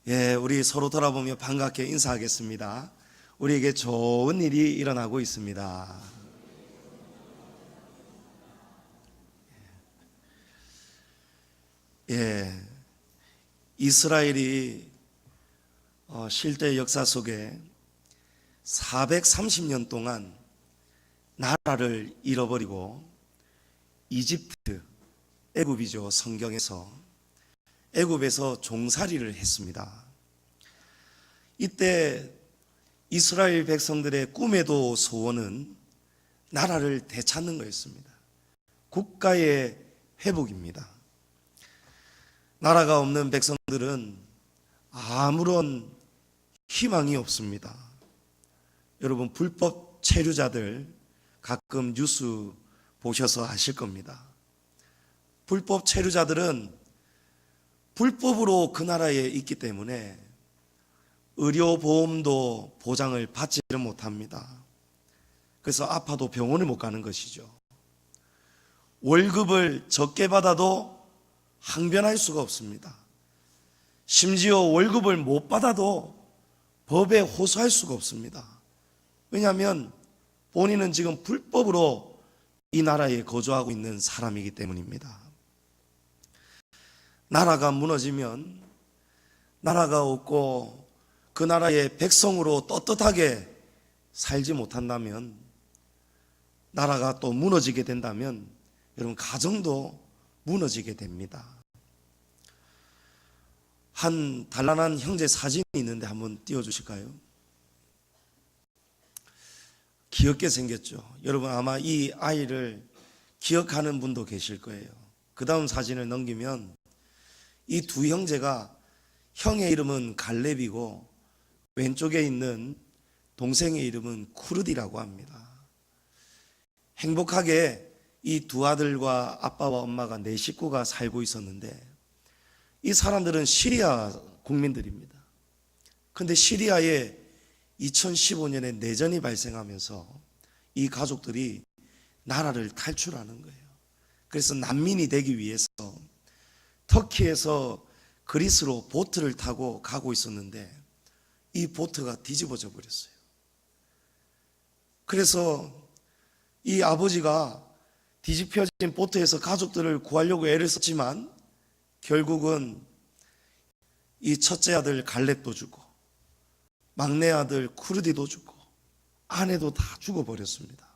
우리 서로 돌아보며 반갑게 인사하겠습니다. 우리에게 좋은 일이 일어나고 있습니다. 이스라엘이 실제 역사 속에 430년 동안 나라를 잃어버리고 이집트, 애굽이죠. 성경에서 애굽에서 종살이를 했습니다. 이때 이스라엘 백성들의 꿈에도 소원은 나라를 되찾는 거였습니다. 국가의 회복입니다. 나라가 없는 백성들은 아무런 희망이 없습니다. 여러분, 불법 체류자들 가끔 뉴스 보셔서 아실 겁니다. 불법 체류자들은 불법으로 그 나라에 있기 때문에 의료보험도 보장을 받지를 못합니다. 그래서 아파도 병원을 못 가는 것이죠. 월급을 적게 받아도 항변할 수가 없습니다. 심지어 월급을 못 받아도 법에 호소할 수가 없습니다. 왜냐하면 본인은 지금 불법으로 이 나라에 거주하고 있는 사람이기 때문입니다. 나라가 무너지면 나라가 없고 그 나라의 백성으로 떳떳하게 살지 못한다면, 나라가 또 무너지게 된다면 여러분, 가정도 무너지게 됩니다. 한 단란한 형제 사진이 있는데 한번 띄워주실까요? 귀엽게 생겼죠. 여러분, 아마 이 아이를 기억하는 분도 계실 거예요. 그 다음 사진을 넘기면 이 두 형제가, 형의 이름은 갈렙이고 왼쪽에 있는 동생의 이름은 쿠르디라고 합니다. 행복하게 이 두 아들과 아빠와 엄마가 네 식구가 살고 있었는데, 이 사람들은 시리아 국민들입니다. 그런데 시리아에 2015년에 내전이 발생하면서 이 가족들이 나라를 탈출하는 거예요. 그래서 난민이 되기 위해서 터키에서 그리스로 보트를 타고 가고 있었는데 이 보트가 뒤집어져 버렸어요. 그래서 이 아버지가 뒤집혀진 보트에서 가족들을 구하려고 애를 썼지만 결국은 이 첫째 아들 갈렙도 죽고 막내 아들 쿠르디도 죽고 아내도 다 죽어버렸습니다.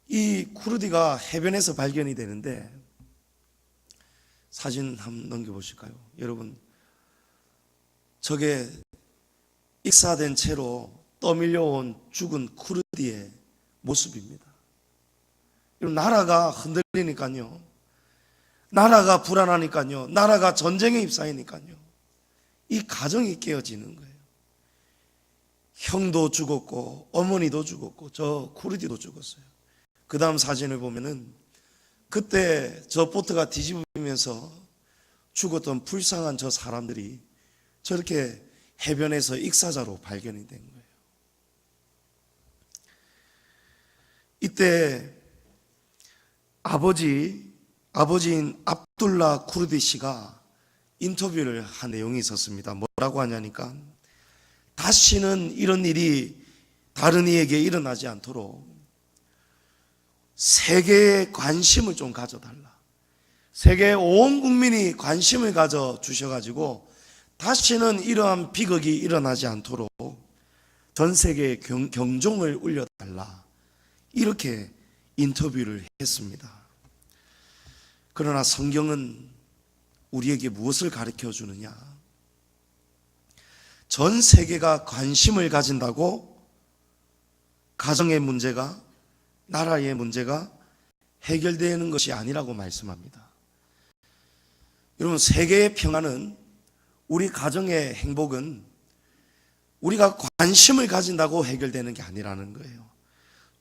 이 쿠르디가 해변에서 발견이 되는데, 사진 한번 넘겨보실까요? 여러분, 저게 익사된 채로 떠밀려온 죽은 쿠르디의 모습입니다. 나라가 흔들리니까요, 나라가 불안하니까요, 나라가 전쟁에 휩싸이니까요, 이 가정이 깨어지는 거예요. 형도 죽었고 어머니도 죽었고 저 쿠르디도 죽었어요. 그 다음 사진을 보면은 그때 저 보트가 뒤집으면서 죽었던 불쌍한 저 사람들이 저렇게 해변에서 익사자로 발견이 된 거예요. 이때 아버지인 압둘라 쿠르디 씨가 인터뷰를 한 내용이 있었습니다. 뭐라고 하냐니까, 다시는 이런 일이 다른 이에게 일어나지 않도록 세계의 관심을 좀 가져달라. 세계 온 국민이 관심을 가져 주셔가지고 다시는 이러한 비극이 일어나지 않도록 전 세계에 경종을 울려달라. 이렇게 인터뷰를 했습니다. 그러나 성경은 우리에게 무엇을 가르쳐 주느냐? 전 세계가 관심을 가진다고 가정의 문제가, 나라의 문제가 해결되는 것이 아니라고 말씀합니다. 여러분, 세계의 평화는, 우리 가정의 행복은 우리가 관심을 가진다고 해결되는 게 아니라는 거예요.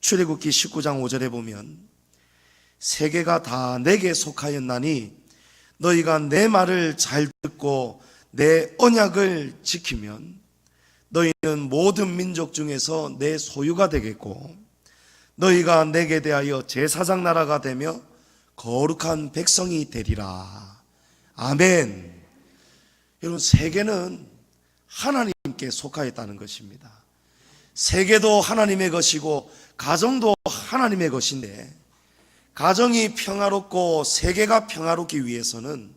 출애굽기 19장 5절에 보면, 세계가 다 내게 속하였나니 너희가 내 말을 잘 듣고 내 언약을 지키면 너희는 모든 민족 중에서 내 소유가 되겠고 너희가 내게 대하여 제사장 나라가 되며 거룩한 백성이 되리라. 아멘. 여러분, 세계는 하나님께 속하였다는 것입니다. 세계도 하나님의 것이고 가정도 하나님의 것인데, 가정이 평화롭고 세계가 평화롭기 위해서는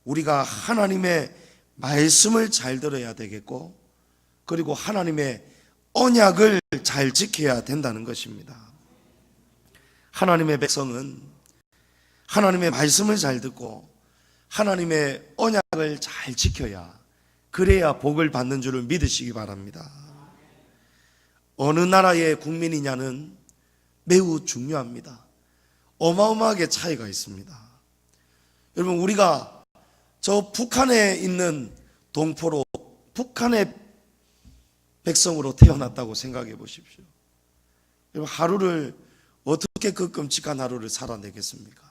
우리가 하나님의 말씀을 잘 들어야 되겠고, 그리고 하나님의 언약을 잘 지켜야 된다는 것입니다. 하나님의 백성은 하나님의 말씀을 잘 듣고 하나님의 언약을 잘 지켜야, 그래야 복을 받는 줄을 믿으시기 바랍니다. 어느 나라의 국민이냐는 매우 중요합니다. 어마어마하게 차이가 있습니다. 여러분, 우리가 저 북한에 있는 동포로, 북한의 백성으로 태어났다고 생각해 보십시오. 여러분, 하루를 어떻게 그 끔찍한 하루를 살아내겠습니까?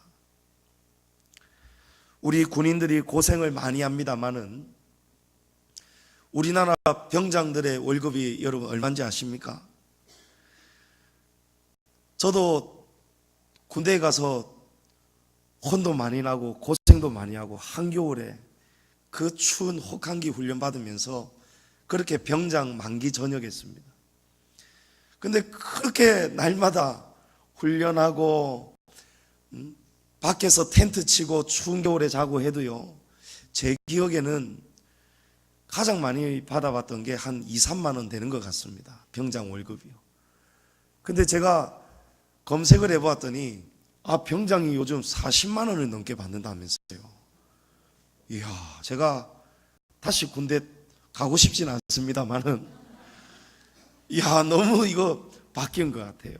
우리 군인들이 고생을 많이 합니다마는 우리나라 병장들의 월급이 여러분 얼마인지 아십니까? 저도 군대에 가서 혼도 많이 나고 고생도 많이 하고 한겨울에 그 추운 혹한기 훈련 받으면서 그렇게 병장 만기 전역했습니다. 근데 그렇게 날마다 훈련하고 밖에서 텐트 치고 추운 겨울에 자고 해도요, 제 기억에는 가장 많이 받아봤던 게 한 2, 3만 원 되는 것 같습니다. 병장 월급이요. 근데 제가 검색을 해보았더니 병장이 요즘 40만 원을 넘게 받는다면서요. 이야, 제가 다시 군대 가고 싶진 않습니다만은, 이야, 너무 이거 바뀐 것 같아요.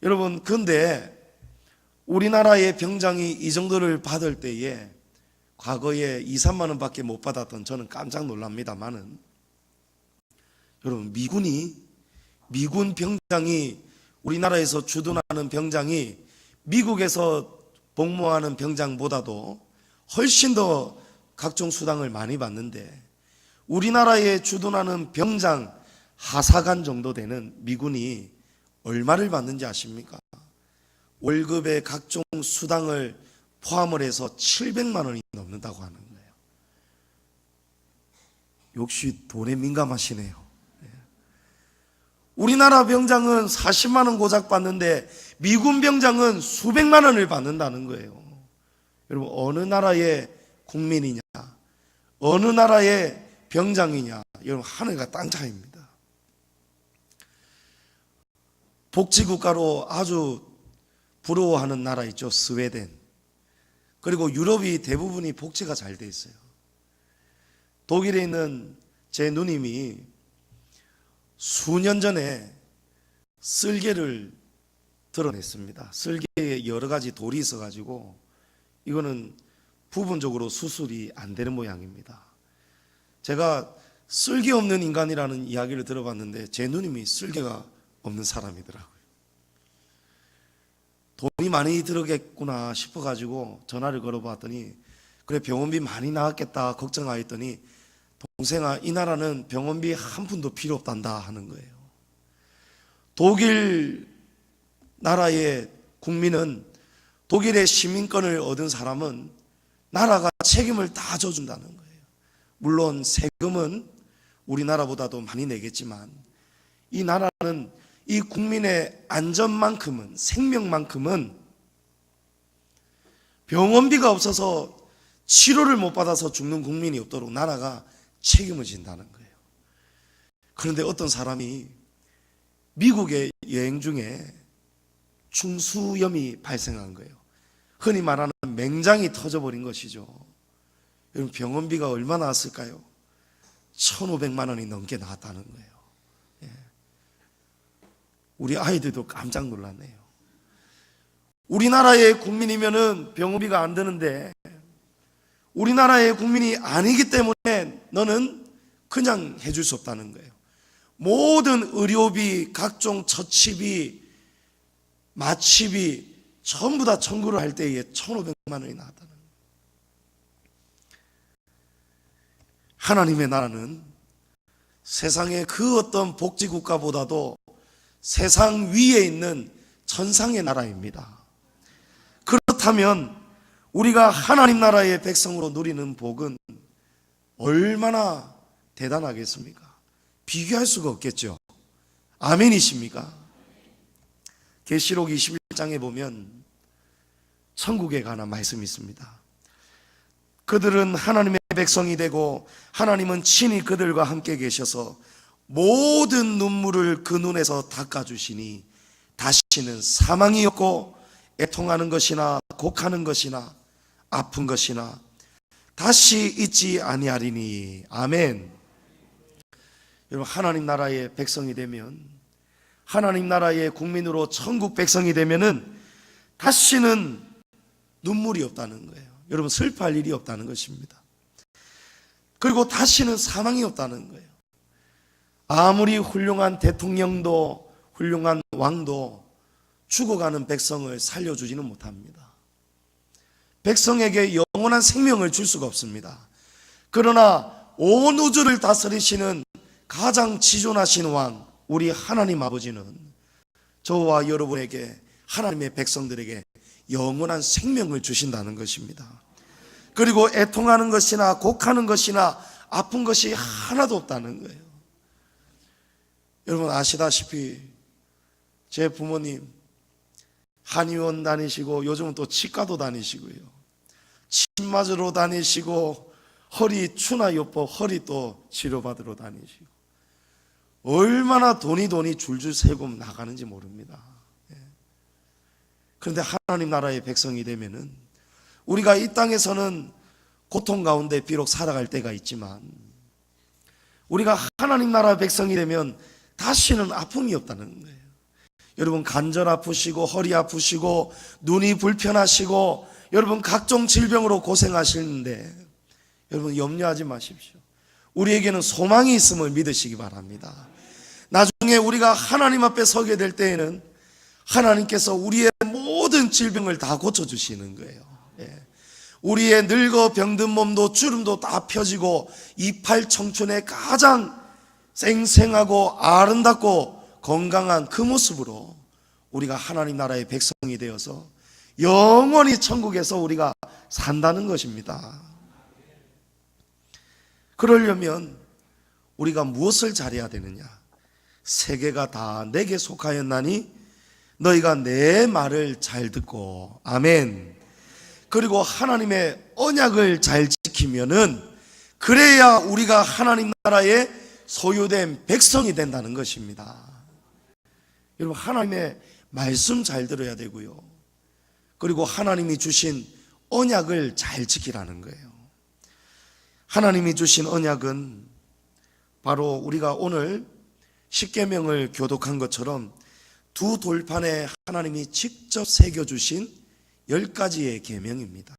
여러분, 근데 우리나라의 병장이 이 정도를 받을 때에 과거에 2, 3만 원밖에 못 받았던 저는 깜짝 놀랍니다만은, 여러분, 미군 병장이, 우리나라에서 주둔하는 병장이 미국에서 복무하는 병장보다도 훨씬 더 각종 수당을 많이 받는데, 우리나라에 주둔하는 병장 하사관 정도 되는 미군이 얼마를 받는지 아십니까? 월급의 각종 수당을 포함을 해서 700만 원이 넘는다고 하는 거예요. 역시 돈에 민감하시네요. 우리나라 병장은 40만 원 고작 받는데 미군 병장은 수백만 원을 받는다는 거예요. 여러분, 어느 나라의 국민이냐, 어느 나라의 병장이냐, 여러분, 하늘과 땅 차이입니다. 복지국가로 아주 부러워하는 나라 있죠, 스웨덴. 그리고 유럽이 대부분이 복지가 잘 돼 있어요. 독일에 있는 제 누님이 수년 전에 쓸개를 드러냈습니다. 쓸개에 여러 가지 돌이 있어가지고 이거는 부분적으로 수술이 안 되는 모양입니다. 제가 쓸개 없는 인간이라는 이야기를 들어봤는데 제 누님이 쓸개가 없는 사람이더라고요. 돈이 많이 들어겠구나 싶어가지고 전화를 걸어봤더니, 그래, 병원비 많이 나왔겠다 걱정하였더니, 동생아, 이 나라는 병원비 한 푼도 필요 없단다 하는 거예요. 독일 나라의 국민은, 독일의 시민권을 얻은 사람은 나라가 책임을 다 져준다는 거예요. 물론 세금은 우리나라보다도 많이 내겠지만, 이 나라는 이 국민의 안전만큼은, 생명만큼은, 병원비가 없어서 치료를 못 받아서 죽는 국민이 없도록 나라가 책임을 진다는 거예요. 그런데 어떤 사람이 미국에 여행 중에 충수염이 발생한 거예요. 흔히 말하는 맹장이 터져버린 것이죠. 여러분, 병원비가 얼마 나왔을까요? 1,500만 원이 넘게 나왔다는 거예요. 우리 아이들도 깜짝 놀랐네요. 우리나라의 국민이면은 병원비가 안 드는데, 우리나라의 국민이 아니기 때문에 너는 그냥 해줄 수 없다는 거예요. 모든 의료비, 각종 처치비, 마취비 전부 다 청구를 할 때에 1,500만 원이 나왔다는 거예요. 하나님의 나라는 세상의 그 어떤 복지국가보다도 세상 위에 있는 천상의 나라입니다. 그렇다면 우리가 하나님 나라의 백성으로 누리는 복은 얼마나 대단하겠습니까? 비교할 수가 없겠죠. 아멘이십니까? 계시록 21장에 보면 천국에 관한 말씀이 있습니다. 그들은 하나님의 백성이 되고 하나님은 친히 그들과 함께 계셔서 모든 눈물을 그 눈에서 닦아주시니 다시는 사망이 없고 애통하는 것이나 곡하는 것이나 아픈 것이나 다시 있지 아니하리니. 아멘. 여러분, 하나님 나라의 백성이 되면, 하나님 나라의 국민으로 천국 백성이 되면은 다시는 눈물이 없다는 거예요. 여러분, 슬퍼할 일이 없다는 것입니다. 그리고 다시는 사망이 없다는 거예요. 아무리 훌륭한 대통령도 훌륭한 왕도 죽어가는 백성을 살려주지는 못합니다. 백성에게 영원한 생명을 줄 수가 없습니다. 그러나 온 우주를 다스리시는 가장 지존하신 왕, 우리 하나님 아버지는 저와 여러분에게, 하나님의 백성들에게 영원한 생명을 주신다는 것입니다. 그리고 애통하는 것이나 곡하는 것이나 아픈 것이 하나도 없다는 거예요. 여러분 아시다시피 제 부모님 한의원 다니시고 요즘은 또 치과도 다니시고요, 침 맞으러 다니시고, 허리 추나 요법 허리 또 치료받으러 다니시고, 얼마나 돈이 줄줄 새고 나가는지 모릅니다. 그런데 하나님 나라의 백성이 되면은 우리가 이 땅에서는 고통 가운데 비록 살아갈 때가 있지만, 우리가 하나님 나라의 백성이 되면 다시는 아픔이 없다는 거예요. 여러분 관절 아프시고 허리 아프시고 눈이 불편하시고 여러분 각종 질병으로 고생하시는데, 여러분 염려하지 마십시오. 우리에게는 소망이 있음을 믿으시기 바랍니다. 나중에 우리가 하나님 앞에 서게 될 때에는 하나님께서 우리의 모든 질병을 다 고쳐주시는 거예요. 우리의 늙어 병든 몸도 주름도 다 펴지고 이팔 청춘의 가장 쌩쌩하고 아름답고 건강한 그 모습으로 우리가 하나님 나라의 백성이 되어서 영원히 천국에서 우리가 산다는 것입니다. 그러려면 우리가 무엇을 잘해야 되느냐? 세계가 다 내게 속하였나니 너희가 내 말을 잘 듣고, 아멘. 그리고 하나님의 언약을 잘 지키면은 그래야 우리가 하나님 나라의 소유된 백성이 된다는 것입니다. 여러분 하나님의 말씀 잘 들어야 되고요, 그리고 하나님이 주신 언약을 잘 지키라는 거예요. 하나님이 주신 언약은 바로 우리가 오늘 십계명을 교독한 것처럼 두 돌판에 하나님이 직접 새겨주신 10가지의 계명입니다.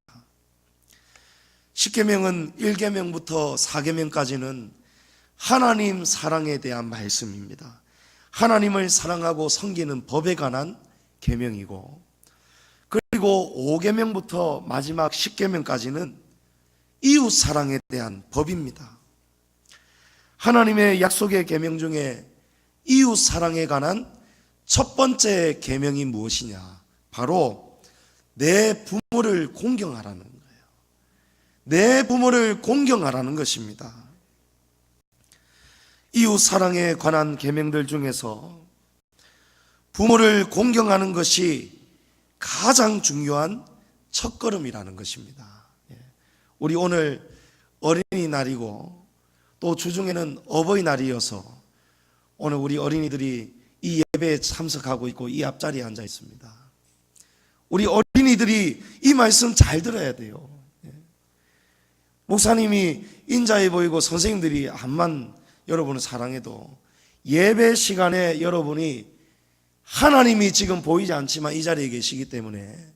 십계명은 1계명부터 4계명까지는 하나님 사랑에 대한 말씀입니다. 하나님을 사랑하고 섬기는 법에 관한 계명이고, 그리고 5계명부터 마지막 10계명까지는 이웃 사랑에 대한 법입니다. 하나님의 약속의 계명 중에 이웃 사랑에 관한 첫 번째 계명이 무엇이냐? 바로 내 부모를 공경하라는 거예요. 내 부모를 공경하라는 것입니다. 이웃 사랑에 관한 계명들 중에서 부모를 공경하는 것이 가장 중요한 첫걸음이라는 것입니다. 우리 오늘 어린이날이고 또 주중에는 어버이날이어서 오늘 우리 어린이들이 이 예배에 참석하고 있고 이 앞자리에 앉아 있습니다. 우리 어린이들이 이 말씀 잘 들어야 돼요. 목사님이 인자해 보이고 선생님들이 암만 여러분을 사랑해도 예배 시간에 여러분이 하나님이 지금 보이지 않지만 이 자리에 계시기 때문에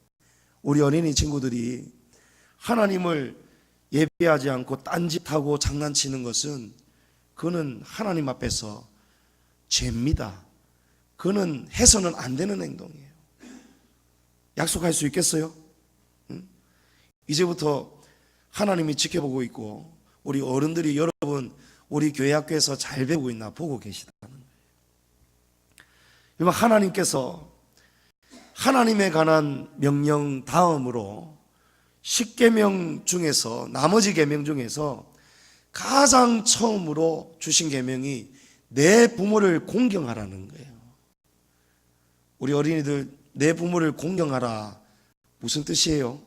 우리 어린이 친구들이 하나님을 예배하지 않고 딴짓하고 장난치는 것은 그는 하나님 앞에서 죄입니다. 그는 해서는 안 되는 행동이에요. 약속할 수 있겠어요? 이제부터 하나님이 지켜보고 있고 우리 어른들이 여러분 우리 교회 학교에서 잘 배우고 있나 보고 계시다는 거예요. 여러분 하나님께서 하나님에 관한 명령 다음으로 10계명 중에서 나머지 계명 중에서 가장 처음으로 주신 계명이 내 부모를 공경하라는 거예요. 우리 어린이들, 내 부모를 공경하라 무슨 뜻이에요?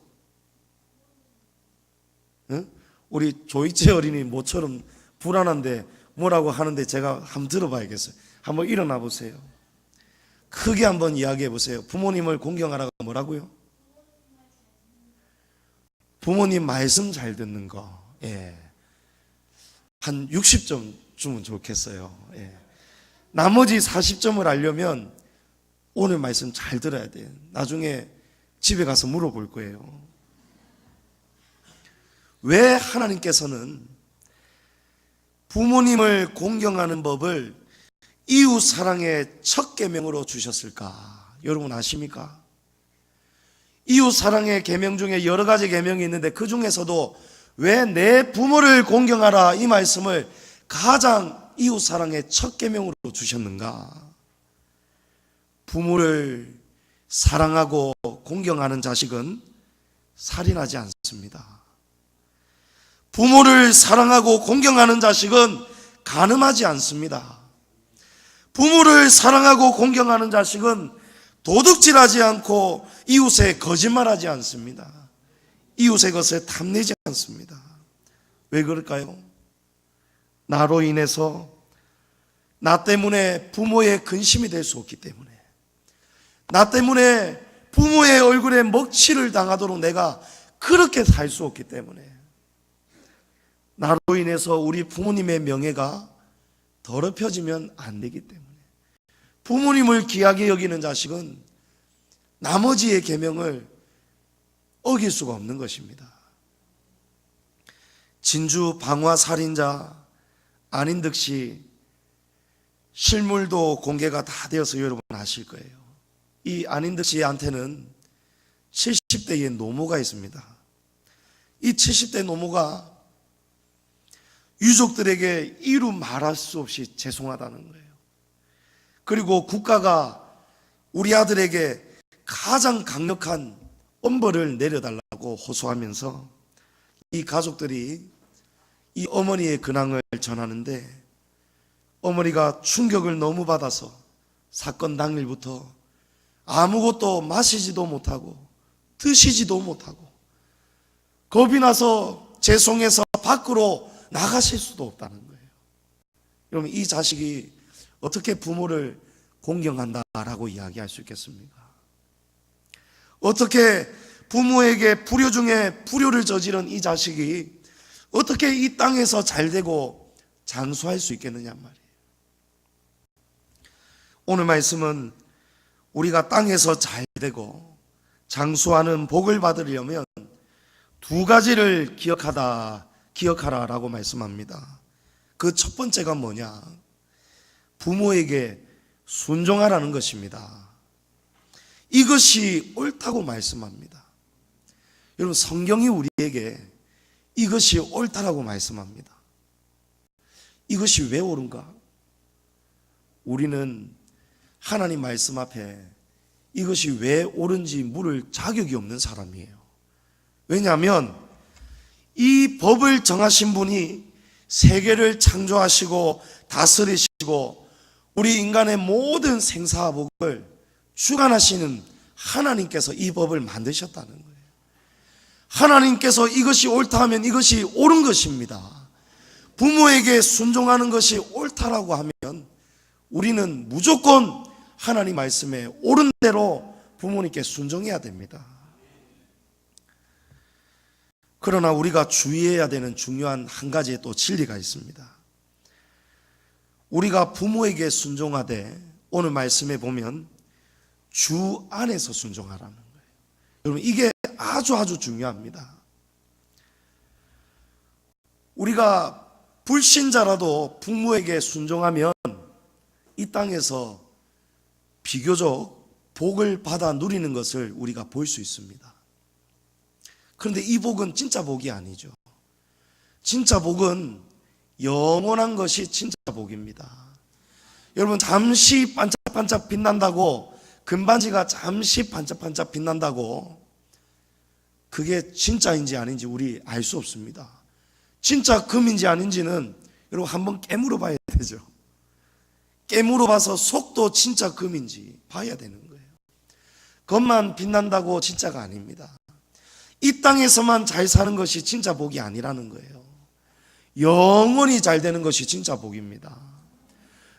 응? 우리 조이채 어린이 모처럼 불안한데 뭐라고 하는데 제가 한번 들어봐야겠어요. 한번 일어나 보세요. 크게 한번 이야기해 보세요. 부모님을 공경하라가 뭐라고요? 부모님 말씀 잘 듣는 거. 예. 한 60점 주면 좋겠어요. 예. 나머지 40점을 알려면 오늘 말씀 잘 들어야 돼요. 나중에 집에 가서 물어볼 거예요. 왜 하나님께서는 부모님을 공경하는 법을 이웃 사랑의 첫 계명으로 주셨을까? 여러분 아십니까? 이웃 사랑의 계명 중에 여러 가지 계명이 있는데 그 중에서도 왜 내 부모를 공경하라 이 말씀을 가장 이웃 사랑의 첫 계명으로 주셨는가? 부모를 사랑하고 공경하는 자식은 살인하지 않습니다. 부모를 사랑하고 공경하는 자식은 간음하지 않습니다. 부모를 사랑하고 공경하는 자식은 도둑질하지 않고 이웃에 거짓말하지 않습니다. 이웃의 것을 탐내지 않습니다. 왜 그럴까요? 나로 인해서 나 때문에 부모의 근심이 될 수 없기 때문에, 나 때문에 부모의 얼굴에 먹칠을 당하도록 내가 그렇게 살 수 없기 때문에, 나로 인해서 우리 부모님의 명예가 더럽혀지면 안 되기 때문에, 부모님을 귀하게 여기는 자식은 나머지의 계명을 어길 수가 없는 것입니다. 진주 방화 살인자 안인득 씨 실물도 공개가 다 되어서 여러분 아실 거예요. 이 안인득 씨한테는 70대의 노모가 있습니다. 이 70대 노모가 유족들에게 이루 말할 수 없이 죄송하다는 거예요. 그리고 국가가 우리 아들에게 가장 강력한 엄벌을 내려달라고 호소하면서 이 가족들이 이 어머니의 근황을 전하는데, 어머니가 충격을 너무 받아서 사건 당일부터 아무것도 마시지도 못하고 드시지도 못하고 겁이 나서 죄송해서 밖으로 나가실 수도 없다는 거예요. 여러분, 이 자식이 어떻게 부모를 공경한다라고 이야기할 수 있겠습니까? 어떻게 부모에게 불효 중에 불효를 저지른 이 자식이 어떻게 이 땅에서 잘되고 장수할 수 있겠느냐 말이에요. 오늘 말씀은 우리가 땅에서 잘되고 장수하는 복을 받으려면 두 가지를 기억하라라고 말씀합니다. 그 첫 번째가 뭐냐? 부모에게 순종하라는 것입니다. 이것이 옳다고 말씀합니다. 여러분, 성경이 우리에게 이것이 옳다라고 말씀합니다. 이것이 왜 옳은가? 우리는 하나님 말씀 앞에 이것이 왜 옳은지 물을 자격이 없는 사람이에요. 왜냐하면 이 법을 정하신 분이 세계를 창조하시고 다스리시고 우리 인간의 모든 생사복을 주관하시는 하나님께서 이 법을 만드셨다는 거예요. 하나님께서 이것이 옳다 하면 이것이 옳은 것입니다. 부모에게 순종하는 것이 옳다라고 하면 우리는 무조건 하나님 말씀에 옳은 대로 부모님께 순종해야 됩니다. 그러나 우리가 주의해야 되는 중요한 한 가지의 또 진리가 있습니다. 우리가 부모에게 순종하되 오늘 말씀에 보면 주 안에서 순종하라는 거예요. 여러분, 이게 아주 중요합니다. 우리가 불신자라도 부모에게 순종하면 이 땅에서 비교적 복을 받아 누리는 것을 우리가 볼 수 있습니다. 그런데 이 복은 진짜 복이 아니죠. 진짜 복은 영원한 것이 진짜 복입니다. 여러분, 잠시 반짝반짝 빛난다고, 금반지가 잠시 반짝반짝 빛난다고 그게 진짜인지 아닌지 우리 알 수 없습니다. 진짜 금인지 아닌지는 여러분 한번 깨물어 봐야 되죠. 깨물어 봐서 속도 진짜 금인지 봐야 되는 거예요. 겉만 빛난다고 진짜가 아닙니다. 이 땅에서만 잘 사는 것이 진짜 복이 아니라는 거예요. 영원히 잘 되는 것이 진짜 복입니다.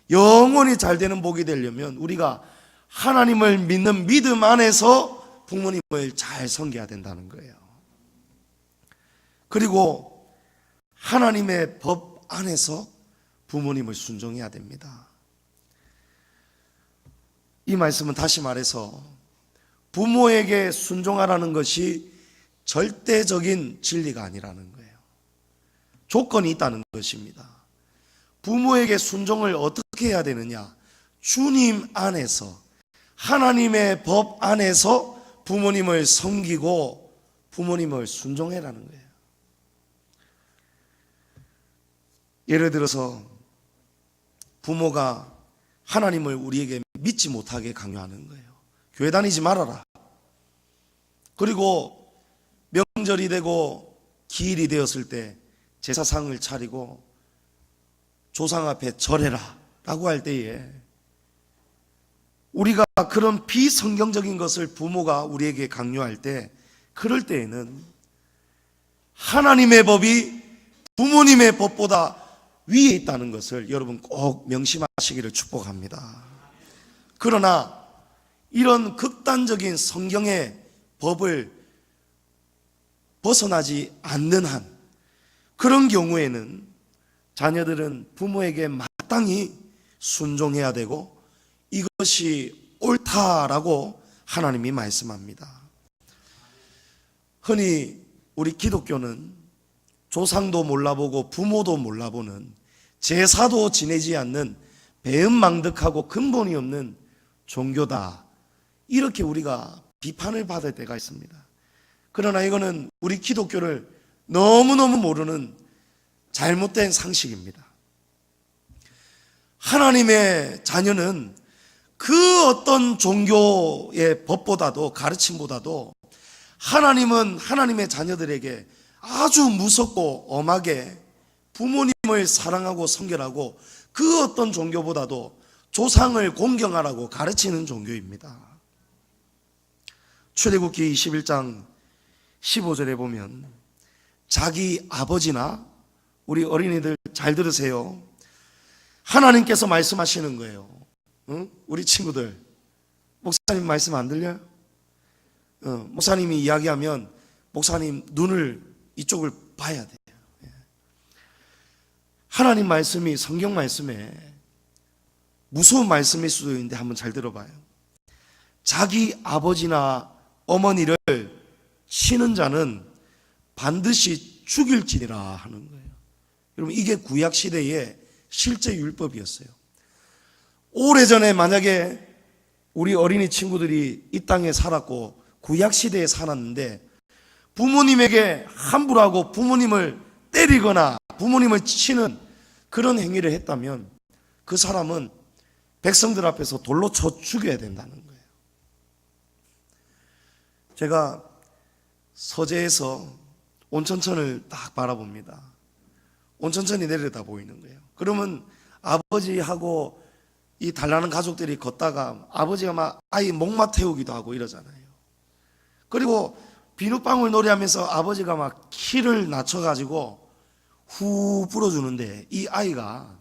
영원히 잘 되는 복이 되려면 우리가 하나님을 믿는 믿음 안에서 부모님을 잘 섬겨야 된다는 거예요. 그리고 하나님의 법 안에서 부모님을 순종해야 됩니다. 이 말씀은 다시 말해서 부모에게 순종하라는 것이 절대적인 진리가 아니라는 거예요. 조건이 있다는 것입니다. 부모에게 순종을 어떻게 해야 되느냐? 주님 안에서, 하나님의 법 안에서 부모님을 섬기고 부모님을 순종해라는 거예요. 예를 들어서 부모가 하나님을 우리에게 믿지 못하게 강요하는 거예요. 교회 다니지 말아라. 그리고 명절이 되고 기일이 되었을 때 제사상을 차리고 조상 앞에 절해라 라고 할 때에 우리가 그런 비성경적인 것을 부모가 우리에게 강요할 때, 그럴 때에는 하나님의 법이 부모님의 법보다 위에 있다는 것을 여러분 꼭 명심하시기를 축복합니다. 그러나 이런 극단적인 성경의 법을 벗어나지 않는 한, 그런 경우에는 자녀들은 부모에게 마땅히 순종해야 되고 이것이 옳다라고 하나님이 말씀합니다. 흔히 우리 기독교는 조상도 몰라보고 부모도 몰라보는, 제사도 지내지 않는 배은망덕하고 근본이 없는 종교다, 이렇게 우리가 비판을 받을 때가 있습니다. 그러나 이거는 우리 기독교를 너무너무 모르는 잘못된 상식입니다. 하나님의 자녀는 그 어떤 종교의 법보다도, 가르침보다도 하나님은 하나님의 자녀들에게 아주 무섭고 엄하게 부모님을 사랑하고 섬겨라고, 그 어떤 종교보다도 조상을 공경하라고 가르치는 종교입니다. 출애굽기 21장 15절에 보면 자기 아버지나, 우리 어린이들 잘 들으세요, 하나님께서 말씀하시는 거예요. 응? 우리 친구들, 목사님 말씀 안 들려요? 목사님이 이야기하면 목사님 눈을 이쪽을 봐야 돼요. 하나님 말씀이 성경 말씀에 무서운 말씀일 수도 있는데 한번 잘 들어봐요. 자기 아버지나 어머니를 치는 자는 반드시 죽일지니라 하는 거예요. 여러분, 이게 구약 시대의 실제 율법이었어요. 오래전에 만약에 우리 어린이 친구들이 이 땅에 살았고 구약 시대에 살았는데 부모님에게 함부로 하고 부모님을 때리거나 부모님을 치는 그런 행위를 했다면 그 사람은 백성들 앞에서 돌로 쳐 죽여야 된다는 거예요. 제가 서재에서 온천천을 딱 바라봅니다. 온천천이 내려다 보이는 거예요. 그러면 아버지하고 이 달라는 가족들이 걷다가 아버지가 막 아이 목마 태우기도 하고 이러잖아요. 그리고 비눗방울 놀이하면서 아버지가 막 키를 낮춰가지고 후 불어주는데 이 아이가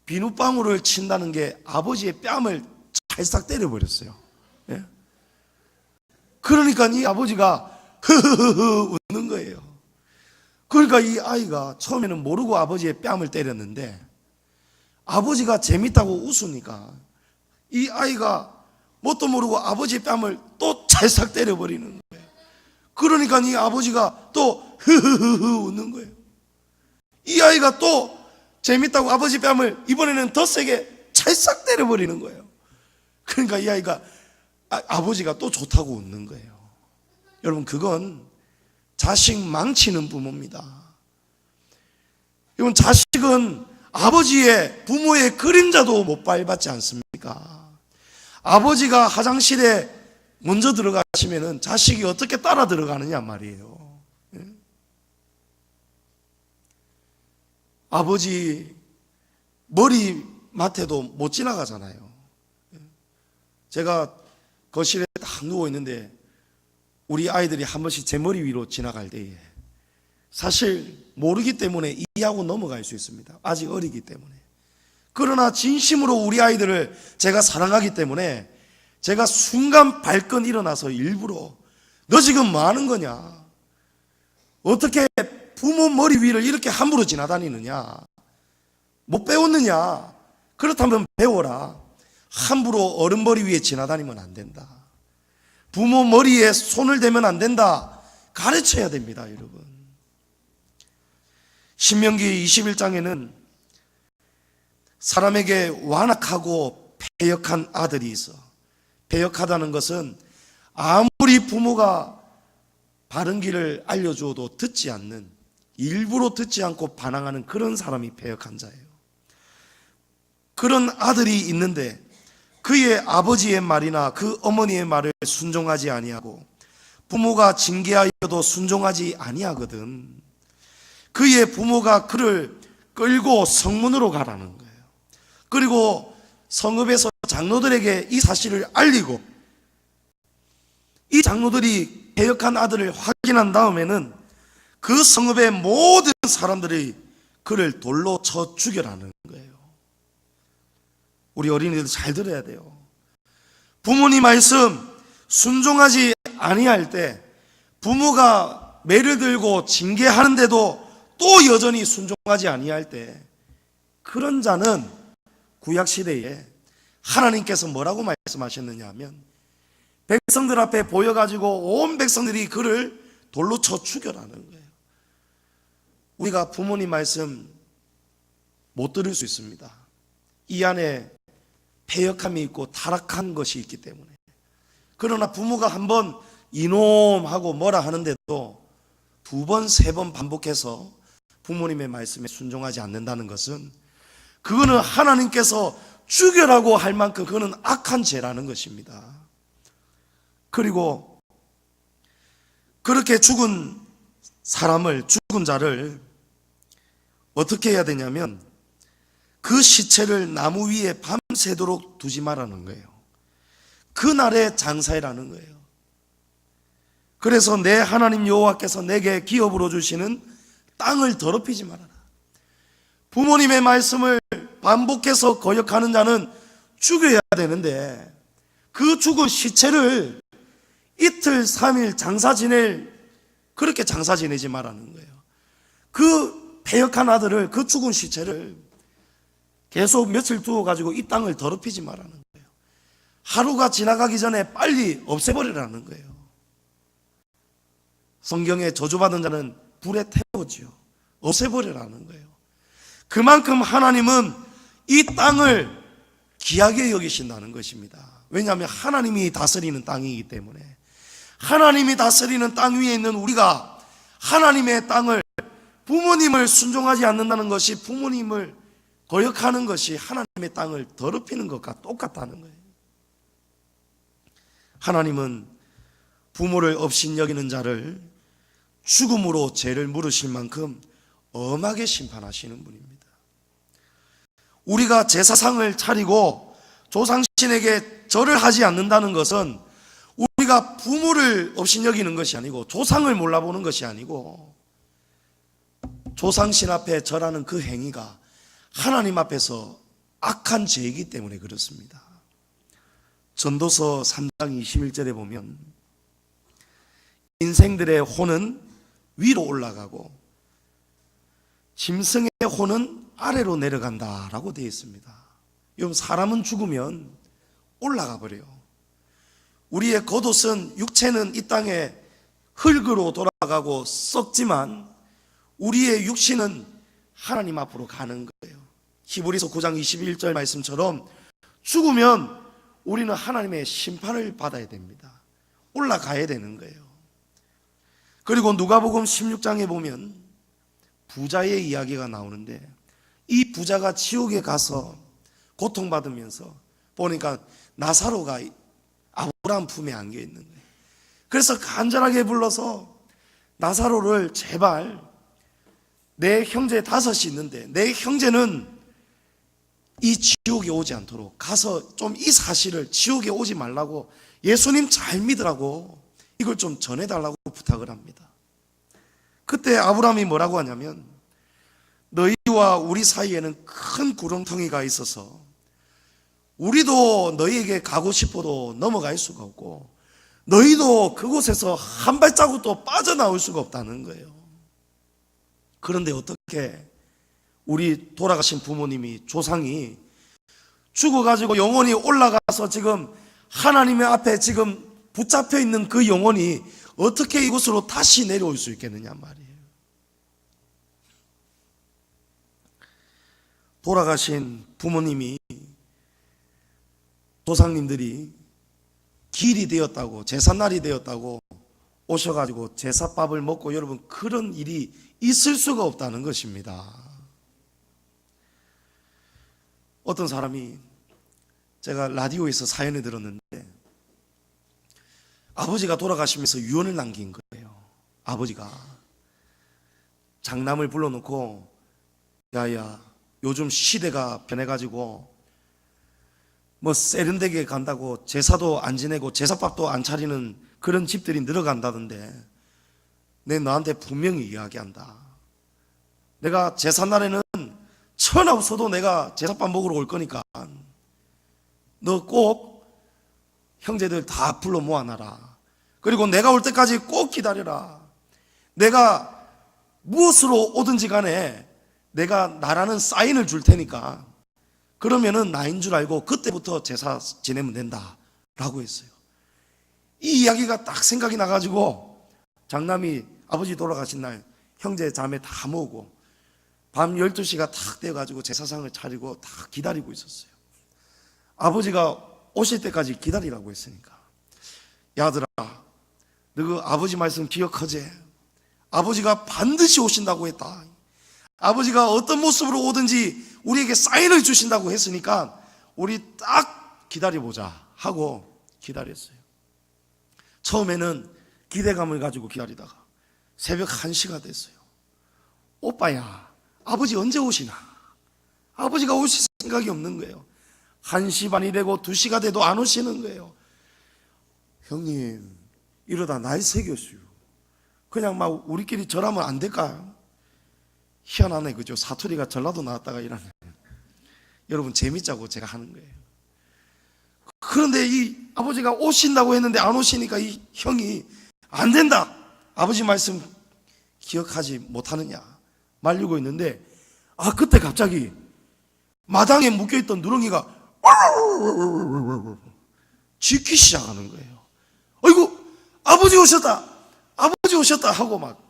비눗방울을 친다는 게 아버지의 뺨을 찰싹 때려버렸어요. 예? 그러니까 이 아버지가 흐흐흐 웃는 거예요. 그러니까 이 아이가 처음에는 모르고 아버지의 뺨을 때렸는데 아버지가 재밌다고 웃으니까 이 아이가 뭣도 모르고 아버지의 뺨을 또 찰싹 때려버리는 거예요. 그러니까 이 아버지가 또 흐흐흐 웃는 거예요. 이 아이가 또 재밌다고 아버지 뺨을 이번에는 더 세게 찰싹 때려버리는 거예요. 그러니까 이 아이가 아버지가 또 좋다고 웃는 거예요. 여러분, 그건 자식 망치는 부모입니다. 여러분, 자식은 아버지의, 부모의 그림자도 못 밟았지 않습니까? 아버지가 화장실에 먼저 들어가시면은 자식이 어떻게 따라 들어가느냐 말이에요. 아버지 머리맡에도 못 지나가잖아요. 제가 거실에 딱 누워 있는데 우리 아이들이 한 번씩 제 머리 위로 지나갈 때에 사실 모르기 때문에 이해하고 넘어갈 수 있습니다. 아직 어리기 때문에. 그러나 진심으로 우리 아이들을 제가 사랑하기 때문에 제가 순간 발끈 일어나서 일부러 너 지금 뭐 하는 거냐? 어떻게 부모 머리 위를 이렇게 함부로 지나다니느냐? 못 배웠느냐? 그렇다면 배워라. 함부로 어른 머리 위에 지나다니면 안 된다. 부모 머리에 손을 대면 안 된다. 가르쳐야 됩니다, 여러분. 신명기 21장에는 사람에게 완악하고 패역한 아들이 있어. 패역하다는 것은 아무리 부모가 바른 길을 알려주어도 듣지 않는, 일부러 듣지 않고 반항하는 그런 사람이 패역한 자예요. 그런 아들이 있는데 그의 아버지의 말이나 그 어머니의 말을 순종하지 아니하고 부모가 징계하여도 순종하지 아니하거든. 그의 부모가 그를 끌고 성문으로 가라는 거예요. 그리고 성읍에서 장로들에게 이 사실을 알리고 이 장로들이 패역한 아들을 확인한 다음에는 그 성읍의 모든 사람들이 그를 돌로 쳐 죽여라는 거예요. 우리 어린이들 잘 들어야 돼요. 부모님 말씀 순종하지 아니할 때 부모가 매를 들고 징계하는데도 또 여전히 순종하지 아니할 때 그런 자는 구약시대에 하나님께서 뭐라고 말씀하셨느냐 하면 백성들 앞에 보여가지고 온 백성들이 그를 돌로 쳐 죽여라는 거예요. 우리가 부모님 말씀 못 들을 수 있습니다. 이 안에 패역함이 있고 타락한 것이 있기 때문에. 그러나 부모가 한번 이놈하고 뭐라 하는데도 두 번, 세 번 반복해서 부모님의 말씀에 순종하지 않는다는 것은 그거는 하나님께서 죽여라고 할 만큼 그거는 악한 죄라는 것입니다. 그리고 그렇게 죽은 사람을, 죽은 자를 어떻게 해야 되냐면 그 시체를 나무 위에 밤새도록 두지 말라는 거예요. 그날에 장사해라는 거예요. 그래서 내 하나님 여호와께서 내게 기업으로 주시는 땅을 더럽히지 말아라. 부모님의 말씀을 반복해서 거역하는 자는 죽여야 되는데 그 죽은 시체를 이틀, 3일 그렇게 장사 지내지 말라는 거예요. 그 패역한 아들을, 그 죽은 시체를 계속 며칠 두어가지고 이 땅을 더럽히지 말라는 거예요. 하루가 지나가기 전에 빨리 없애버리라는 거예요. 성경에 저주받은 자는 불에 태우지요. 없애버리라는 거예요. 그만큼 하나님은 이 땅을 귀하게 여기신다는 것입니다. 왜냐하면 하나님이 다스리는 땅이기 때문에. 하나님이 다스리는 땅 위에 있는 우리가 하나님의 땅을, 부모님을 순종하지 않는다는 것이, 부모님을 거역하는 것이 하나님의 땅을 더럽히는 것과 똑같다는 거예요. 하나님은 부모를 업신여기는 자를 죽음으로 죄를 물으실 만큼 엄하게 심판하시는 분입니다. 우리가 제사상을 차리고 조상신에게 절을 하지 않는다는 것은 우리가 부모를 업신여기는 것이 아니고 조상을 몰라보는 것이 아니고 조상신 앞에 절하는 그 행위가 하나님 앞에서 악한 죄이기 때문에 그렇습니다. 전도서 3장 21절에 보면 인생들의 혼은 위로 올라가고 짐승의 혼은 아래로 내려간다라고 되어 있습니다. 여러분, 사람은 죽으면 올라가 버려요. 우리의 겉옷은, 육체는 이 땅에 흙으로 돌아가고 썩지만 우리의 육신은 하나님 앞으로 가는 거예요. 히브리서 9장 21절 말씀처럼 죽으면 우리는 하나님의 심판을 받아야 됩니다. 올라가야 되는 거예요. 그리고 누가복음 16장에 보면 부자의 이야기가 나오는데 이 부자가 지옥에 가서 고통받으면서 보니까 나사로가 아브라함 품에 안겨 있는 거예요. 그래서 간절하게 불러서 나사로를 제발 내 형제 5이 있는데 내 형제는 이 지옥에 오지 않도록 가서 좀 이 사실을 지옥에 오지 말라고 예수님 잘 믿으라고 이걸 좀 전해달라고 부탁을 합니다. 그때 아브라함이 뭐라고 하냐면 너희와 우리 사이에는 큰 구렁텅이가 있어서 우리도 너희에게 가고 싶어도 넘어갈 수가 없고 너희도 그곳에서 한 발자국도 빠져나올 수가 없다는 거예요. 그런데 어떻게 우리 돌아가신 부모님이 조상이 죽어가지고 영혼이 올라가서 지금 하나님의 앞에 지금 붙잡혀 있는 그 영혼이 어떻게 이곳으로 다시 내려올 수 있겠느냐 말이에요. 돌아가신 부모님이 조상님들이 길이 되었다고 제삿날이 되었다고 오셔가지고 제사밥을 먹고 여러분 그런 일이 있을 수가 없다는 것입니다. 어떤 사람이 제가 라디오에서 사연을 들었는데 아버지가 돌아가시면서 유언을 남긴 거예요. 아버지가 장남을 불러놓고 야야 요즘 시대가 변해가지고 뭐 세련되게 간다고 제사도 안 지내고 제사밥도 안 차리는 그런 집들이 늘어간다던데 내 너한테 분명히 이야기한다. 내가 제삿날에는 천하 없어도 내가 제사밥 먹으러 올 거니까 너 꼭 형제들 다 불러 모아놔라. 그리고 내가 올 때까지 꼭 기다려라. 내가 무엇으로 오든지 간에 내가 나라는 사인을 줄 테니까 그러면은 나인 줄 알고 그때부터 제사 지내면 된다 라고 했어요. 이 이야기가 딱 생각이 나가지고 장남이 아버지 돌아가신 날 형제 자매 다 모으고 밤 12시가 탁 되어가지고 제사상을 차리고 다 기다리고 있었어요. 아버지가 오실 때까지 기다리라고 했으니까 야들아 너 그 아버지 말씀 기억하지? 아버지가 반드시 오신다고 했다. 아버지가 어떤 모습으로 오든지 우리에게 사인을 주신다고 했으니까 우리 딱 기다려보자 하고 기다렸어요. 처음에는 기대감을 가지고 기다리다가 새벽 1시가 됐어요. 오빠야 아버지 언제 오시나? 아버지가 오실 생각이 없는 거예요. 1시 반이 되고 2시가 돼도 안 오시는 거예요. 형님 이러다 날 새겼어요. 그냥 막 우리끼리 절하면 안 될까요? 희한하네 그죠? 사투리가 전라도 나왔다가 이러네. 여러분 재밌자고 제가 하는 거예요. 그런데 이 아버지가 오신다고 했는데 안 오시니까 이 형이 안 된다. 아버지 말씀 기억하지 못하느냐 말리고 있는데 그때 갑자기 마당에 묶여있던 누렁이가 짖기 시작하는 거예요. 아이고 아버지 오셨다 아버지 오셨다 하고 막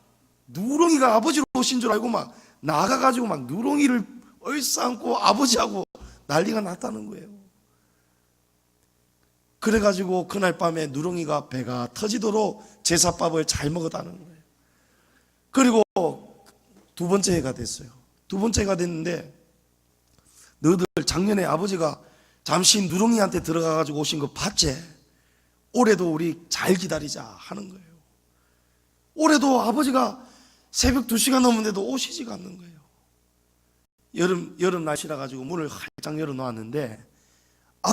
누렁이가 아버지로 오신 줄 알고 막 나가가지고 막 누렁이를 얼싸안고 아버지하고 난리가 났다는 거예요. 그래가지고 그날 밤에 누렁이가 배가 터지도록 제사밥을 잘 먹었다는 거예요. 그리고 2번째 해가 됐어요. 2번째 해가 됐는데 너희들 작년에 아버지가 잠시 누렁이한테 들어가가지고 오신 거 봤지? 올해도 우리 잘 기다리자 하는 거예요. 올해도 아버지가 새벽 2시가 넘었는데도 오시지가 않는 거예요. 여름 날씨라 가지고 문을 활짝 열어놓았는데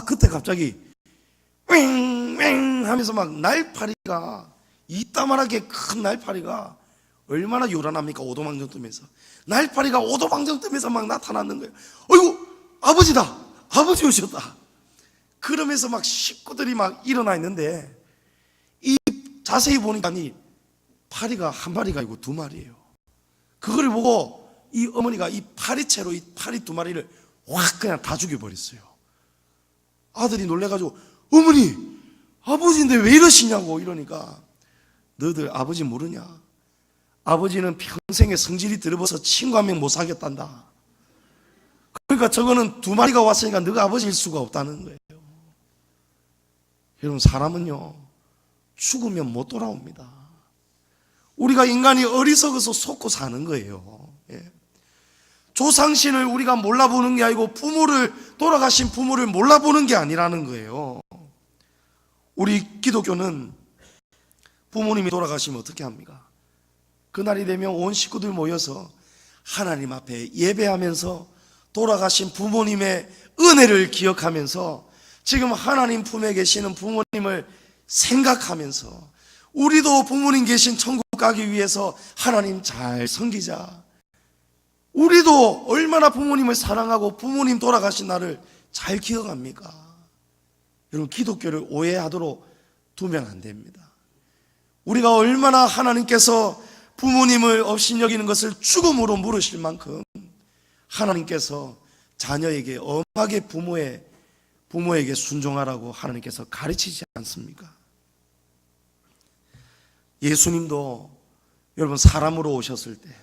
그때 갑자기 왱왱 하면서 막 날파리가 이따만하게 큰 날파리가 얼마나 요란합니까? 오도방정 뜨면서 날파리가 오도방정 뜨면서 막 나타나는 거예요. 어이구 아버지다 아버지 오셨다. 그러면서 막 식구들이 막 일어나 있는데 이 자세히 보니까 파리가 한 마리가 아니고 2마리예요. 그걸 보고 이 어머니가 이 파리채로 이 파리 2마리를 확 그냥 다 죽여버렸어요. 아들이 놀래가지고 어머니 아버지인데 왜 이러시냐고 이러니까 너희들 아버지 모르냐? 아버지는 평생에 성질이 들어버서 친구 한 명 못 사귀었단다. 그러니까 저거는 2마리가 왔으니까 너가 아버지일 수가 없다는 거예요. 여러분 사람은요 죽으면 못 돌아옵니다. 우리가 인간이 어리석어서 속고 사는 거예요. 조상신을 우리가 몰라보는 게 아니고 돌아가신 부모를 몰라보는 게 아니라는 거예요. 우리 기독교는 부모님이 돌아가시면 어떻게 합니까? 그날이 되면 온 식구들 모여서 하나님 앞에 예배하면서 돌아가신 부모님의 은혜를 기억하면서 지금 하나님 품에 계시는 부모님을 생각하면서 우리도 부모님 계신 천국 가기 위해서 하나님 잘 섬기자. 우리도 얼마나 부모님을 사랑하고 부모님 돌아가신 날을 잘 기억합니까? 여러분, 기독교를 오해하도록 두면 안 됩니다. 우리가 얼마나 하나님께서 부모님을 업신여기는 것을 죽음으로 물으실 만큼 하나님께서 자녀에게 엄하게 부모에게 순종하라고 하나님께서 가르치지 않습니까? 예수님도 여러분 사람으로 오셨을 때,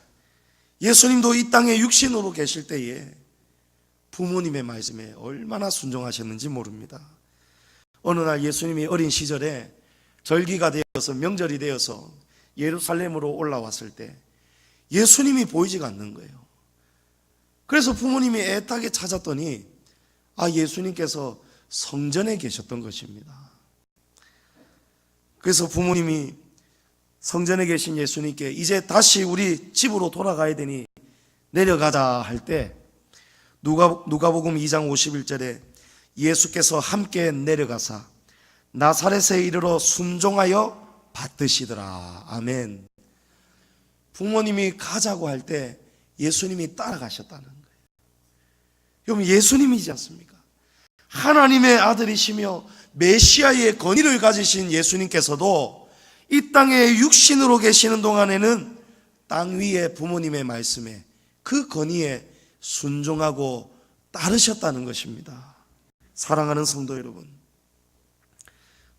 예수님도 이 땅에 육신으로 계실 때에 부모님의 말씀에 얼마나 순종하셨는지 모릅니다. 어느 날 예수님이 어린 시절에 절기가 되어서 명절이 되어서 예루살렘으로 올라왔을 때 예수님이 보이지가 않는 거예요. 그래서 부모님이 애타게 찾았더니 예수님께서 성전에 계셨던 것입니다. 그래서 부모님이 성전에 계신 예수님께 이제 다시 우리 집으로 돌아가야 되니 내려가자 할 때 누가복음 2장 51절에 예수께서 함께 내려가사 나사렛에 이르러 순종하여 받드시더라. 아멘. 부모님이 가자고 할 때 예수님이 따라가셨다는 거예요. 여러분, 예수님이지 않습니까? 하나님의 아들이시며 메시아의 권위를 가지신 예수님께서도 이 땅에 육신으로 계시는 동안에는 땅 위에 부모님의 말씀에 그 권위에 순종하고 따르셨다는 것입니다. 사랑하는 성도 여러분,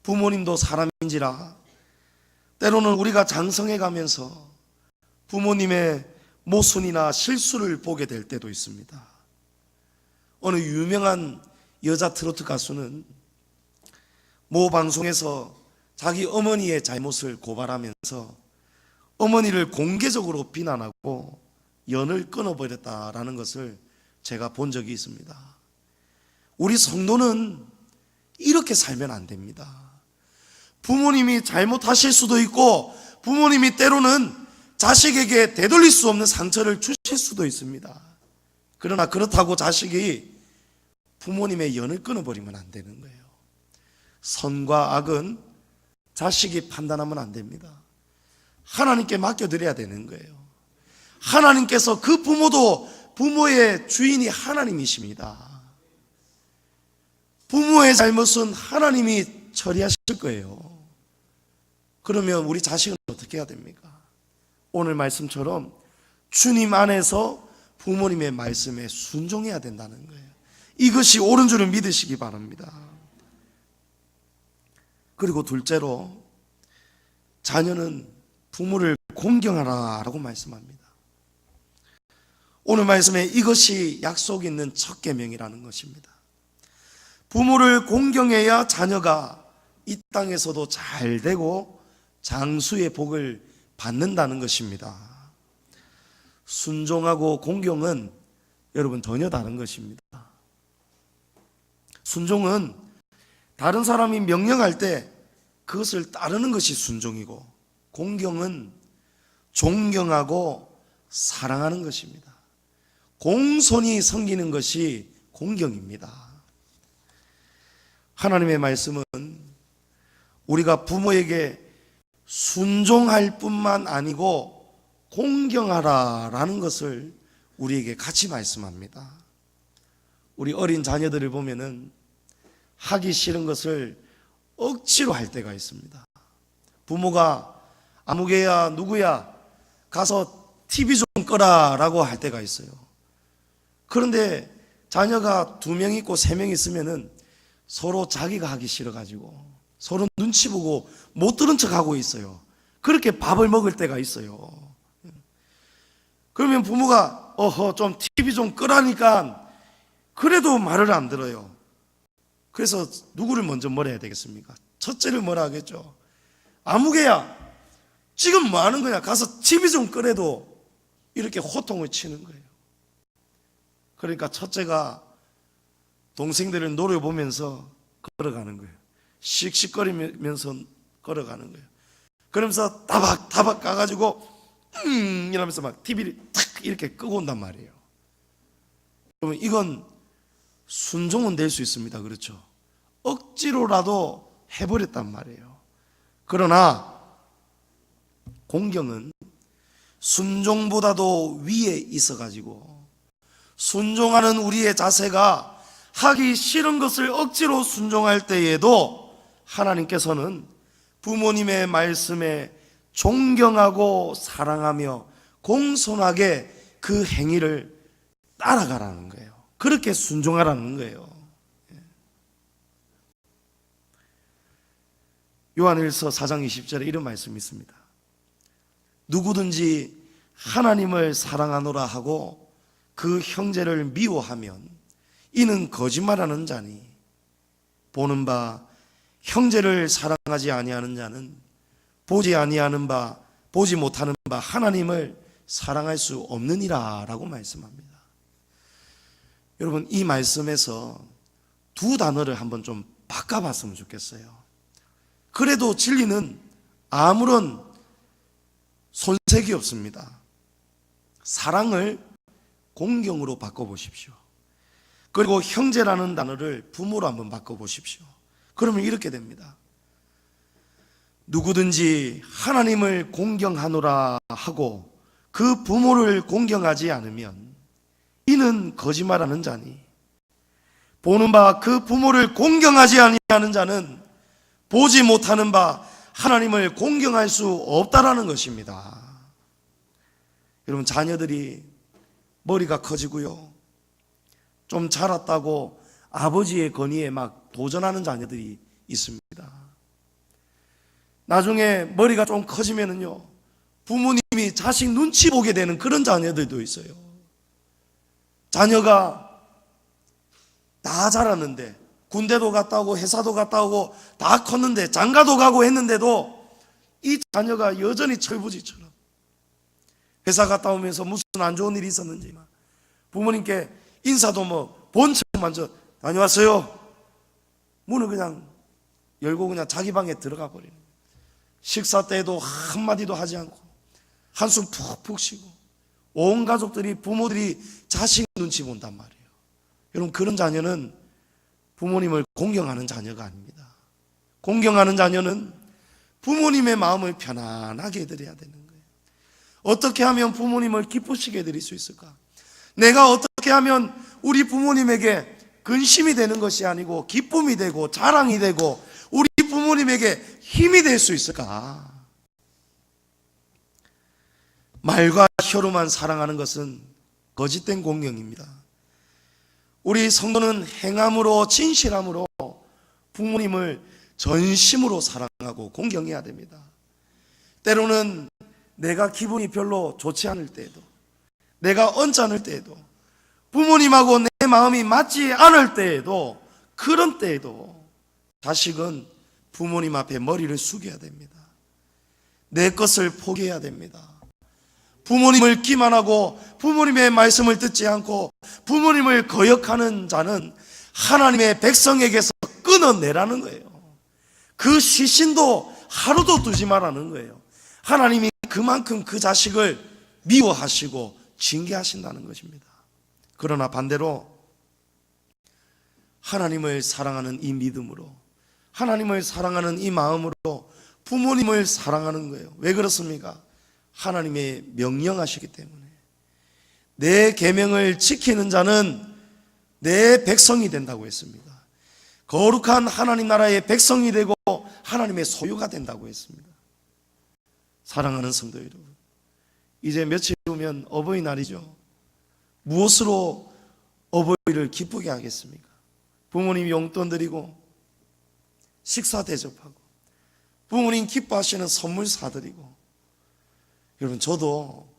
부모님도 사람인지라 때로는 우리가 장성해 가면서 부모님의 모순이나 실수를 보게 될 때도 있습니다. 어느 유명한 여자 트로트 가수는 모 방송에서 자기 어머니의 잘못을 고발하면서 어머니를 공개적으로 비난하고 연을 끊어버렸다라는 것을 제가 본 적이 있습니다. 우리 성도는 이렇게 살면 안 됩니다. 부모님이 잘못하실 수도 있고 부모님이 때로는 자식에게 되돌릴 수 없는 상처를 주실 수도 있습니다. 그러나 그렇다고 자식이 부모님의 연을 끊어버리면 안 되는 거예요. 선과 악은 자식이 판단하면 안 됩니다. 하나님께 맡겨드려야 되는 거예요. 하나님께서 그 부모의 주인이 하나님이십니다. 부모의 잘못은 하나님이 처리하실 거예요. 그러면 우리 자식은 어떻게 해야 됩니까? 오늘 말씀처럼 주님 안에서 부모님의 말씀에 순종해야 된다는 거예요. 이것이 옳은 줄을 믿으시기 바랍니다. 그리고 둘째로, 자녀는 부모를 공경하라라고 말씀합니다. 오늘 말씀에 이것이 약속 있는 첫 계명이라는 것입니다. 부모를 공경해야 자녀가 이 땅에서도 잘 되고 장수의 복을 받는다는 것입니다. 순종하고 공경은 여러분 전혀 다른 것입니다. 순종은 다른 사람이 명령할 때 그것을 따르는 것이 순종이고, 공경은 존경하고 사랑하는 것입니다. 공손히 섬기는 것이 공경입니다. 하나님의 말씀은 우리가 부모에게 순종할 뿐만 아니고 공경하라라는 것을 우리에게 같이 말씀합니다. 우리 어린 자녀들을 보면은 하기 싫은 것을 억지로 할 때가 있습니다. 부모가 아무개야 누구야 가서 TV 좀 꺼라라고 할 때가 있어요. 그런데 자녀가 2명 있고 3명 있으면은 서로 자기가 하기 싫어가지고 서로 눈치 보고 못 들은 척하고 있어요. 그렇게 밥을 먹을 때가 있어요. 그러면 부모가 좀 TV 좀 끄라니까 그래도 말을 안 들어요. 그래서 누구를 먼저 뭐라 해야 되겠습니까? 첫째를 뭐라 하겠죠? 아무개야 지금 뭐 하는 거야? 가서 TV 좀 끄래도 이렇게 호통을 치는 거예요. 그러니까 첫째가 동생들을 노려보면서 걸어가는 거예요. 씩씩거리면서 걸어가는 거예요. 그러면서 다박 가가지고 이러면서 막 TV를 탁 이렇게 끄고 온단 말이에요. 그러면 이건 순종은 될 수 있습니다. 그렇죠? 억지로라도 해버렸단 말이에요. 그러나 공경은 순종보다도 위에 있어가지고 순종하는 우리의 자세가 하기 싫은 것을 억지로 순종할 때에도 하나님께서는 부모님의 말씀에 존경하고 사랑하며 공손하게 그 행위를 따라가라는 거예요. 그렇게 순종하라는 거예요. 요한일서 4장 20절에 이런 말씀이 있습니다. 누구든지 하나님을 사랑하노라 하고 그 형제를 미워하면 이는 거짓말하는 자니 보는 바 형제를 사랑하지 아니하는 자는 보지 아니하는 바 보지 못하는 바 하나님을 사랑할 수 없느니라 라고 말씀합니다. 여러분, 이 말씀에서 두 단어를 한번 좀 바꿔봤으면 좋겠어요. 그래도 진리는 아무런 손색이 없습니다. 사랑을 공경으로 바꿔보십시오. 그리고 형제라는 단어를 부모로 한번 바꿔보십시오. 그러면 이렇게 됩니다. 누구든지 하나님을 공경하노라 하고 그 부모를 공경하지 않으면 이는 거짓말하는 자니 보는 바 그 부모를 공경하지 아니하는 자는 보지 못하는 바 하나님을 공경할 수 없다라는 것입니다. 여러분, 자녀들이 머리가 커지고요, 좀 자랐다고 아버지의 권위에 막 도전하는 자녀들이 있습니다. 나중에 머리가 좀 커지면은요, 부모님이 자식 눈치 보게 되는 그런 자녀들도 있어요. 자녀가 다 자랐는데 군대도 갔다 오고 회사도 갔다 오고 다 컸는데 장가도 가고 했는데도 이 자녀가 여전히 철부지처럼 회사 갔다 오면서 무슨 안 좋은 일이 있었는지 부모님께 인사도 뭐 본척 먼저 다녀왔어요. 문을 그냥 열고 그냥 자기 방에 들어가 버리는 거예요. 식사 때에도 한마디도 하지 않고 한숨 푹푹 쉬고 온 가족들이 부모들이 자식 눈치 본단 말이에요. 여러분, 그런 자녀는 부모님을 공경하는 자녀가 아닙니다. 공경하는 자녀는 부모님의 마음을 편안하게 해드려야 되는 거예요. 어떻게 하면 부모님을 기쁘시게 해드릴 수 있을까? 내가 어떻게 하면 우리 부모님에게 근심이 되는 것이 아니고 기쁨이 되고 자랑이 되고 우리 부모님에게 힘이 될 수 있을까? 말과 혀로만 사랑하는 것은 거짓된 공경입니다. 우리 성도는 행함으로 진실함으로 부모님을 전심으로 사랑하고 공경해야 됩니다. 때로는 내가 기분이 별로 좋지 않을 때에도, 내가 언짢을 때에도, 부모님하고 내 마음이 맞지 않을 때에도, 그런 때에도 자식은 부모님 앞에 머리를 숙여야 됩니다. 내 것을 포기해야 됩니다. 부모님을 기만하고 부모님의 말씀을 듣지 않고 부모님을 거역하는 자는 하나님의 백성에게서 끊어내라는 거예요. 그 시신도 하루도 두지 말라는 거예요. 하나님이 그만큼 그 자식을 미워하시고 징계하신다는 것입니다. 그러나 반대로 하나님을 사랑하는 이 믿음으로, 하나님을 사랑하는 이 마음으로 부모님을 사랑하는 거예요. 왜 그렇습니까? 하나님의 명령하시기 때문에. 내 계명을 지키는 자는 내 백성이 된다고 했습니다. 거룩한 하나님 나라의 백성이 되고 하나님의 소유가 된다고 했습니다. 사랑하는 성도 여러분, 이제 며칠 후면 어버이날이죠. 무엇으로 어버이를 기쁘게 하겠습니까? 부모님 용돈 드리고 식사 대접하고 부모님 기뻐하시는 선물 사드리고. 여러분, 저도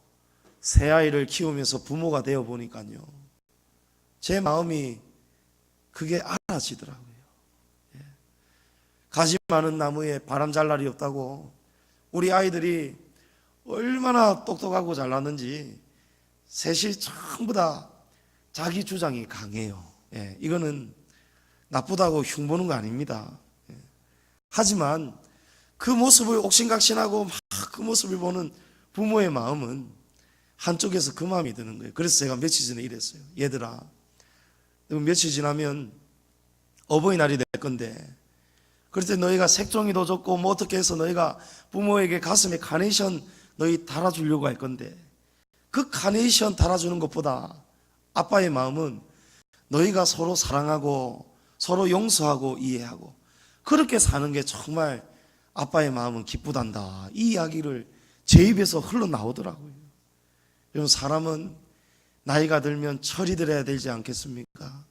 새 아이를 키우면서 부모가 되어 보니까요, 제 마음이 그게 알아지더라고요. 가지 많은 나무에 바람 잘 날이 없다고 우리 아이들이 얼마나 똑똑하고 잘났는지 셋이 전부 다 자기 주장이 강해요. 이거는 나쁘다고 흉보는 거 아닙니다. 하지만 그 모습을 옥신각신하고 막 그 모습을 보는 부모의 마음은 한쪽에서 그 마음이 드는 거예요. 그래서 제가 며칠 전에 이랬어요. 얘들아, 며칠 지나면 어버이날이 될 건데, 그럴 때 너희가 색종이도 줬고 뭐 어떻게 해서 너희가 부모에게 가슴에 카네이션 너희 달아주려고 할 건데, 그 카네이션 달아주는 것보다 아빠의 마음은 너희가 서로 사랑하고 서로 용서하고 이해하고 그렇게 사는 게 정말 아빠의 마음은 기쁘단다. 이 이야기를 제 입에서 흘러나오더라고요. 여러분, 사람은 나이가 들면 철이 들어야 되지 않겠습니까?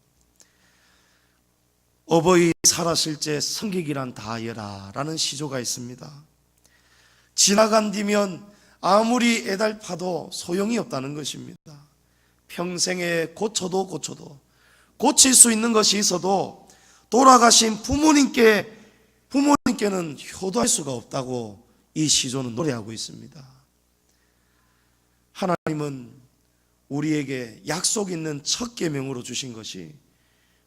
어버이 살아실 때 성객이란 다하여라 라는 시조가 있습니다. 지나간 뒤면 아무리 애달파도 소용이 없다는 것입니다. 평생에 고쳐도 고칠 수 있는 것이 있어도 돌아가신 부모님께는 효도할 수가 없다고 이 시조는 노래하고 있습니다. 하나님은 우리에게 약속 있는 첫 계명으로 주신 것이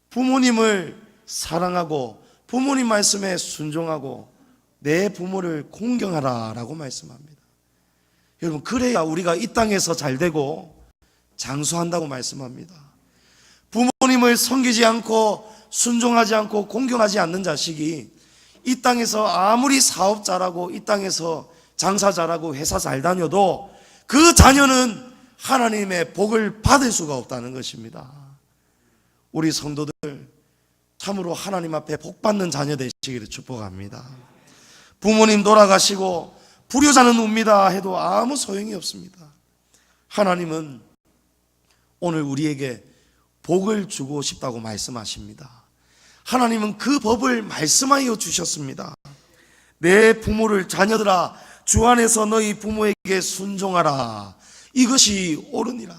부모님을 사랑하고 부모님 말씀에 순종하고 내 부모를 공경하라 라고 말씀합니다. 여러분, 그래야 우리가 이 땅에서 잘되고 장수한다고 말씀합니다. 부모님을 섬기지 않고 순종하지 않고 공경하지 않는 자식이 이 땅에서 아무리 사업 잘하고 이 땅에서 장사 잘하고 회사 잘 다녀도 그 자녀는 하나님의 복을 받을 수가 없다는 것입니다. 우리 성도들 참으로 하나님 앞에 복 받는 자녀 되시기를 축복합니다. 부모님 돌아가시고 불효자는 웁니다 해도 아무 소용이 없습니다. 하나님은 오늘 우리에게 복을 주고 싶다고 말씀하십니다. 하나님은 그 법을 말씀하여 주셨습니다. 내 부모를 자녀들아 주 안에서 너희 부모에게 순종하라. 이것이 옳으니라.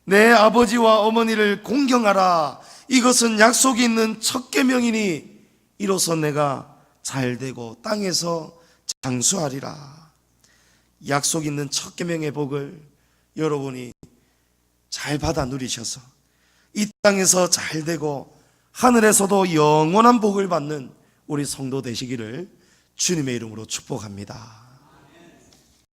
내 아버지와 어머니를 공경하라. 이것은 약속이 있는 첫 계명이니 이로써 내가 잘되고 땅에서 장수하리라. 약속 있는 첫 계명의 복을 여러분이 잘 받아 누리셔서 이 땅에서 잘되고 하늘에서도 영원한 복을 받는 우리 성도 되시기를 주님의 이름으로 축복합니다.